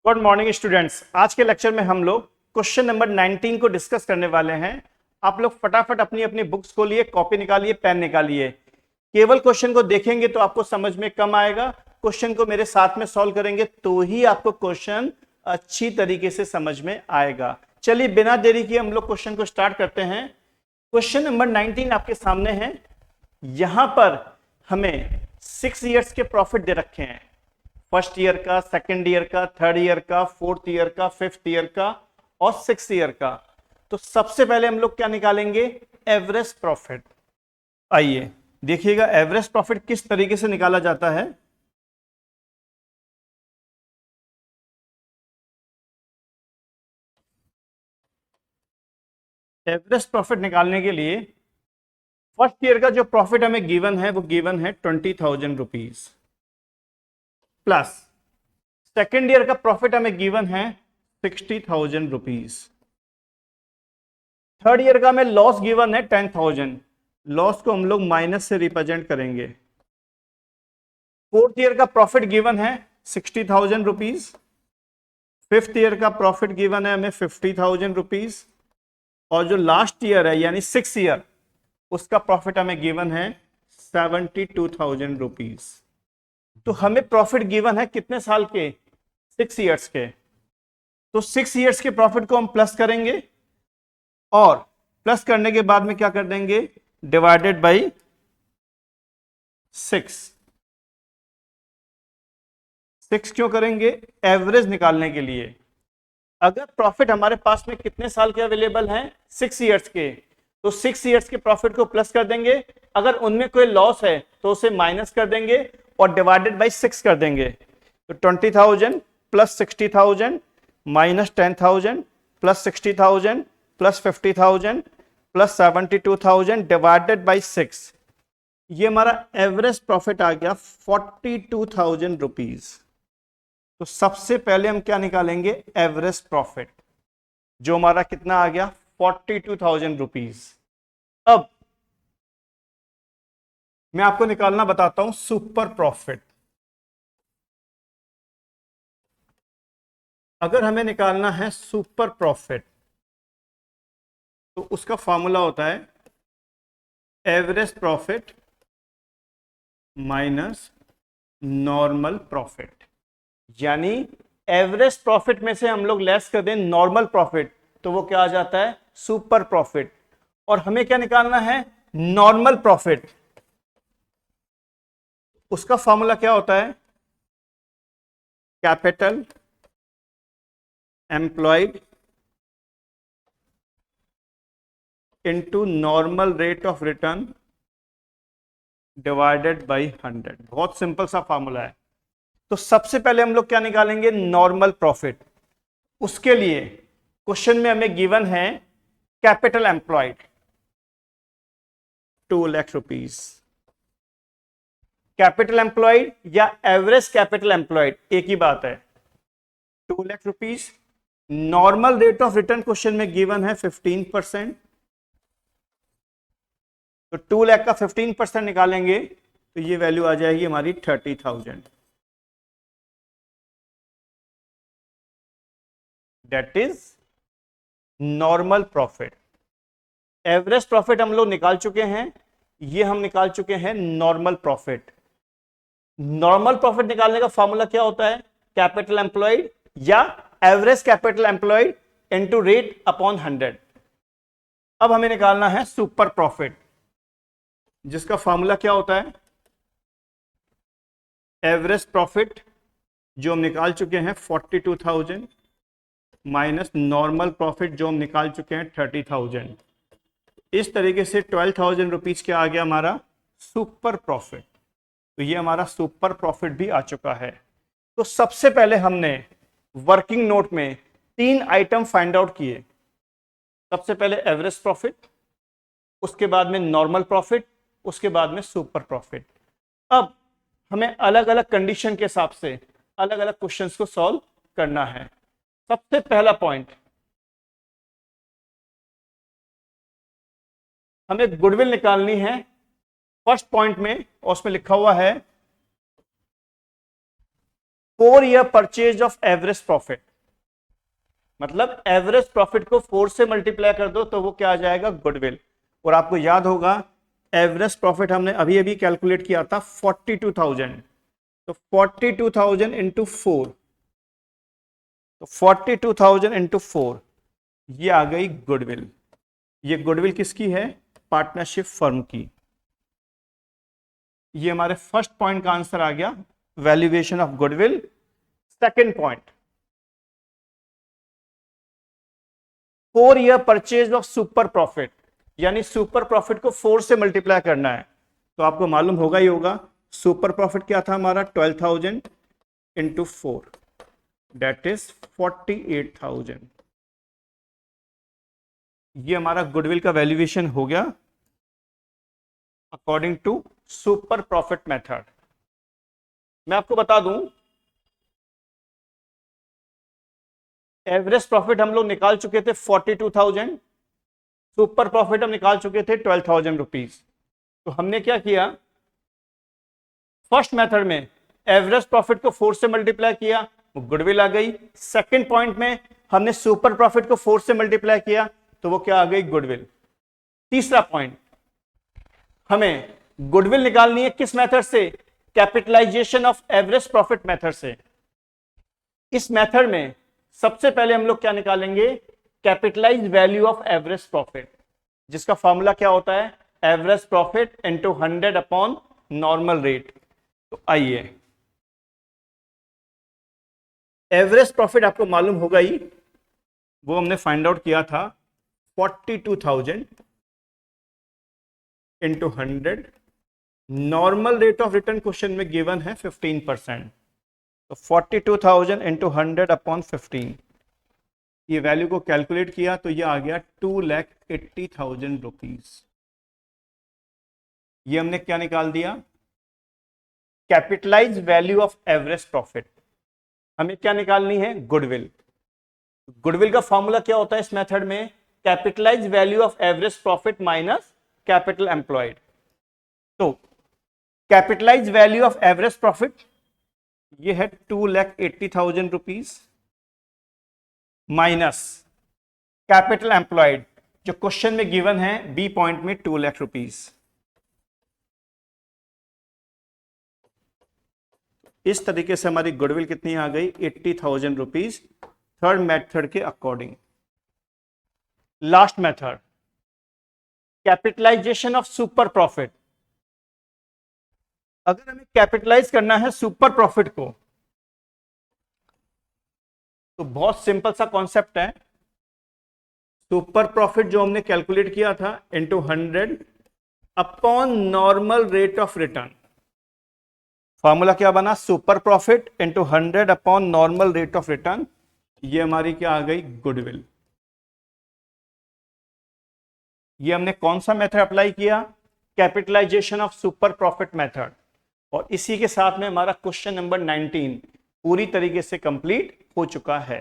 Good morning students. आज के lecture में हम लोग क्वेश्चन नंबर 19 को डिस्कस करने वाले हैं। आप लोग फटाफट अपनी अपनी बुक्स खोलिए, कॉपी निकालिए, पेन निकालिए। केवल क्वेश्चन को देखेंगे तो आपको समझ में कम आएगा। क्वेश्चन को मेरे साथ में सॉल्व करेंगे तो ही आपको क्वेश्चन अच्छी तरीके से समझ में आएगा। चलिए बिना देरी किए हम लोग क्वेश्चन को स्टार्ट करते हैं। क्वेश्चन नंबर 19 आपके सामने है। यहां पर हमें 6 इयर्स के प्रॉफिट दे रखे हैं। फर्स्ट ईयर का, सेकंड ईयर का, थर्ड ईयर का, फोर्थ ईयर का, फिफ्थ ईयर का और सिक्स ईयर का। तो सबसे पहले हम लोग क्या निकालेंगे? Average profit. आइए देखिएगा एवरेज प्रॉफिट किस तरीके से निकाला जाता है। एवरेज प्रॉफिट निकालने के लिए फर्स्ट ईयर का जो प्रॉफिट हमें गिवन है वो गिवन है 20,000 रुपीज, प्लस सेकेंड ईयर का प्रॉफिट हमें गिवन है 60,000 रुपीज। थर्ड ईयर का हमें लॉस गिवन है 10,000। लॉस को हम लोग माइनस से रिप्रेजेंट करेंगे। फोर्थ ईयर का प्रॉफिट गिवन है 60,000 रुपीज। फिफ्थ ईयर का प्रॉफिट गिवन है हमें 50,000 रुपीज। और जो लास्ट ईयर है यानी सिक्स ईयर, उसका प्रॉफिट हमें गिवन है 72,000 रुपीज। तो हमें प्रॉफिट गिवन है कितने साल के? 6 इयर्स के। तो 6 इयर्स के प्रॉफिट को हम प्लस करेंगे और प्लस करने के बाद में क्या कर देंगे? Divided by 6। क्यों करेंगे? एवरेज निकालने के लिए। अगर प्रॉफिट हमारे पास में कितने साल के अवेलेबल हैं? 6 इयर्स के। तो 6 इयर्स के प्रॉफिट को प्लस कर देंगे। अगर उनमें कोई लॉस है तो उसे माइनस कर देंगे और डिवाइडेड बाई 6 कर देंगे। तो 20,000 plus 60,000 minus 10,000 plus 60,000 plus 50,000 plus 72,000 divided by 6। ये हमारा एवरेज प्रॉफिट आ गया 42,000 रुपीज। तो सबसे पहले हम क्या निकालेंगे? एवरेज प्रॉफिट, जो हमारा कितना आ गया? 42,000 रुपीज। अब मैं आपको निकालना बताता हूं सुपर प्रॉफिट। अगर हमें निकालना है सुपर प्रॉफिट तो उसका फॉर्मूला होता है average profit minus normal profit. यानी एवरेज प्रॉफिट में से हम लोग लेस कर दें नॉर्मल प्रॉफिट तो वो क्या आ जाता है? Super profit. और हमें क्या निकालना है? Normal profit. उसका फॉर्मूला क्या होता है? Capital employed into normal rate of return divided by 100। बहुत सिंपल सा फॉर्मूला है। तो सबसे पहले हम लोग क्या निकालेंगे? Normal profit. उसके लिए क्वेश्चन में हमें गिवन है capital employed 2 lakh rupees. Capital employed या एवरेज कैपिटल एम्प्लॉयड एक ही बात है। 2 lakh rupees. Normal rate of return question में गिवन है 15%। तो 2 लाख का 15% निकालेंगे तो ये वैल्यू आ जाएगी हमारी 30,000। That is normal profit. Average profit हम लोग निकाल चुके हैं, ये हम निकाल चुके हैं नॉर्मल प्रॉफिट। नॉर्मल प्रॉफिट निकालने का फॉर्मूला क्या होता है? कैपिटल एम्प्लॉयड या average capital employed into rate upon 100। अब हमें निकालना है सुपर प्रॉफिट, जिसका फॉर्मूला क्या होता है? एवरेज प्रॉफिट जो हम निकाल चुके हैं 42,000 माइनस नॉर्मल प्रॉफिट जो हम निकाल चुके हैं 30,000। इस तरीके से 12,000 रुपीज क्या आ गया हमारा? Super profit. तो ये हमारा सुपर प्रॉफिट भी आ चुका है। तो सबसे पहले हमने वर्किंग नोट में 3 आइटम फाइंड आउट किए। सबसे पहले एवरेज प्रॉफिट, उसके बाद में नॉर्मल प्रॉफिट, उसके बाद में सुपर प्रॉफिट। अब हमें अलग अलग कंडीशन के हिसाब से अलग अलग क्वेश्चंस को सॉल्व करना है। सबसे पहला पॉइंट, हमें गुडविल निकालनी है फर्स्ट पॉइंट में, और उसमें लिखा हुआ है 4 year purchase of average profit, मतलब एवरेज प्रॉफिट को 4 से मल्टीप्लाई कर दो तो वो क्या आ जाएगा, गुडविल। और आपको याद होगा एवरेज प्रॉफिट हमने अभी अभी कैलकुलेट किया था 42,000, तो 42,000 इंटू 4, तो 42,000 इंटू 4 ये आ गई गुडविल। ये गुडविल किसकी है, पार्टनरशिप फर्म की। ये हमारे फर्स्ट पॉइंट का आंसर आ गया, valuation of goodwill. Second point, 4 year purchase of super profit, यानी सुपर प्रॉफिट को 4 से मल्टीप्लाई करना है। तो आपको मालूम होगा ही होगा सुपर प्रॉफिट क्या था हमारा, 12,000 इंटू 4 दैट इज 48,000। ये हमारा गुडविल का वैल्यूएशन हो गया according to super profit method. मैं आपको बता दूं एवरेज प्रॉफिट हम लोग निकाल चुके थे 42,000, सुपर प्रॉफिट हम निकाल चुके थे 12,000 रुपीज। तो हमने क्या किया, फर्स्ट मेथड में एवरेज प्रॉफिट को 4 से मल्टीप्लाई किया, वो गुडविल आ गई। सेकंड पॉइंट में हमने सुपर प्रॉफिट को 4 से मल्टीप्लाई किया तो वो क्या आ गई, गुडविल। तीसरा पॉइंट, हमें गुडविल निकालनी है किस मेथड से, capitalization of average profit method से। इस मेथड में सबसे पहले हम लोग क्या निकालेंगे, capitalize value of average profit, जिसका फॉर्मूला क्या होता है, average profit into 100 upon normal rate. तो आइए, एवरेज प्रॉफिट आपको मालूम होगा ही, वो हमने फाइंड आउट किया था 42,000 into 100, normal rate of return question में गिवन है 15%, तो 42,000 इंटू 100 अपॉन 15, ये वैल्यू को कैलकुलेट किया तो ये आ गया 2,80,000 रुपीज। ये हमने क्या निकाल दिया, capitalize value of average profit. हमें क्या निकालनी है, गुडविल। गुडविल का फॉर्मूला क्या होता है इस मेथड में, capitalise value of average profit minus capital employed. तो capitalise value of average profit ये है 2,80,000 रुपीज माइनस कैपिटल एम्प्लॉयड जो क्वेश्चन में गिवन है बी पॉइंट में 2 लाख रुपीज। इस तरीके से हमारी गुडविल कितनी आ गई, 80,000 रुपीज थर्ड मेथड के according. Last method, capitalization of super profit. अगर हमें कैपिटलाइज करना है सुपर प्रॉफिट को तो बहुत सिंपल सा कॉन्सेप्ट है, सुपर प्रॉफिट जो हमने कैलकुलेट किया था into 100 upon normal rate of return. Formula क्या बना, super profit into 100 upon normal rate of return. ये हमारी क्या आ गई, गुडविल। ये हमने कौन सा मेथड अप्लाई किया, capitalization of super profit method. और इसी के साथ में हमारा क्वेश्चन नंबर 19 पूरी तरीके से कंप्लीट हो चुका है।